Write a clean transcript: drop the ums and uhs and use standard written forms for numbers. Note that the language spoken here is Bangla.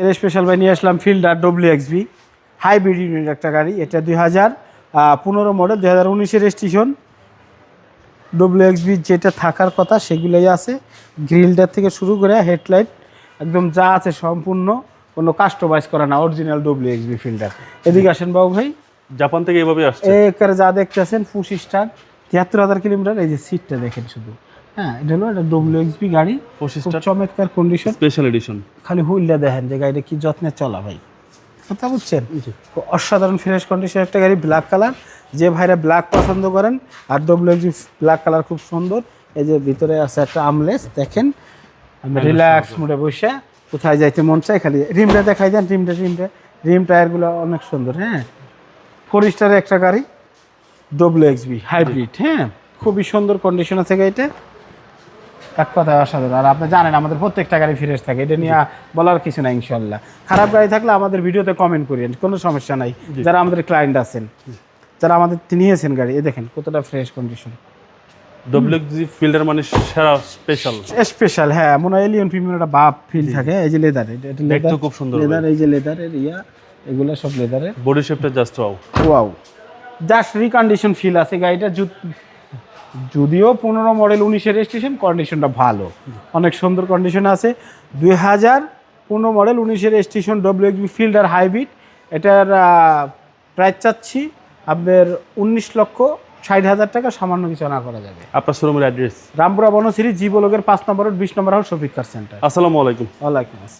এর স্পেশাল ভাই নিয়ে আসলাম ফিল্ডার WXB হাইব্রিড ইউনিট একটা গাড়ি। এটা 2015 মডেল, 2019-এর রেজিস্ট্রেশন। WXB যেটা থাকার কথা সেগুলোই আছে, গ্রিলটার থেকে শুরু করে হেডলাইট একদম যা আছে সম্পূর্ণ, কোনো কাস্টমাইজ করা না, অরিজিনাল WXB ফিল্ডার। এদিকে আসেন বাবু ভাই, জাপান থেকে এভাবে আসছে। একারে যা দেখতেছেন পুশ স্টার্ট, 73,000 কিলোমিটার। এই যে সিটটা দেখেন শুধু, হ্যাঁ এটা হলো এটা WXB গাড়ি, খুব চমৎকার কন্ডিশন, স্পেশাল এডিশন। খালি হুইলটা দেখেন যে গাড়িটা কি যত্নে চলা ভাই, কথা বুঝছেন? অসাধারণ ফ্রেশ কন্ডিশন একটা গাড়ি, ব্ল্যাক কালার। যে ভাইরা ব্ল্যাক পছন্দ করেন, আর WXB ব্ল্যাক কালার খুব সুন্দর। এই যে ভিতরে আছে একটা আমলেস, দেখেন আমি রিল্যাক্স মোডে বসে কোথায় যাইতে মন চাই খালি রিমটা দেখাই দেন। রিম টায়ারগুলো অনেক সুন্দর। হ্যাঁ, 4 স্টারের একটা গাড়ি, WXB হাইব্রিড। হ্যাঁ, খুবই সুন্দর কন্ডিশন আছে গাড়িটা, এক কথায় অসাধারণ। আর আপনি জানেন আমাদের প্রত্যেকটা গাড়ি ফ্রেশ থাকে, এটা নিয়ে বলার কিছু নাই। ইনশাল্লাহ খারাপ গাড়ি থাকলে আমাদের ভিডিওতে কমেন্ট করেন, কোনো সমস্যা নাই। যারা আমাদের ক্লায়েন্ট আছেন, যারা আমাদের নিয়েছেন গাড়ি, এ দেখেন কতটা ফ্রেশ কন্ডিশন। WXB ফিল্ডার মানে সেরা স্পেশাল। হ্যাঁ, মনে হয় এলিয়ন প্রিমিয়াম একটা বাপ ফিল থাকে। এই যে লেদার, এটা লেদার খুব সুন্দর লেদার, এই যে লেদারের এগুলো সব লেদারের। বডি শেপটা just wow, just recondition feel আছে গাড়িটা। যদিও 15 মডেল 19-এর রেজিস্ট্রেশন, কন্ডিশনটা ভালো, অনেক সুন্দর কন্ডিশন আছে। 2015 মডেল 19-এর রেজিস্ট্রেশন WXB ফিল্ডার হাইব্রিড। এটার প্রাইস চাচ্ছি আপনার 19,60,000 টাকা, সামান্য কিছু না করা যাবে। আপনার শোরুমের অ্যাড্রেস রামপুরা বনশ্রী, জি ব্লকের 5 নম্বর 20 নম্বর হাউস, শফিক কার সেন্টার। আসসালামু আলাইকুম। ওয়ালাইকুম আসসালাম।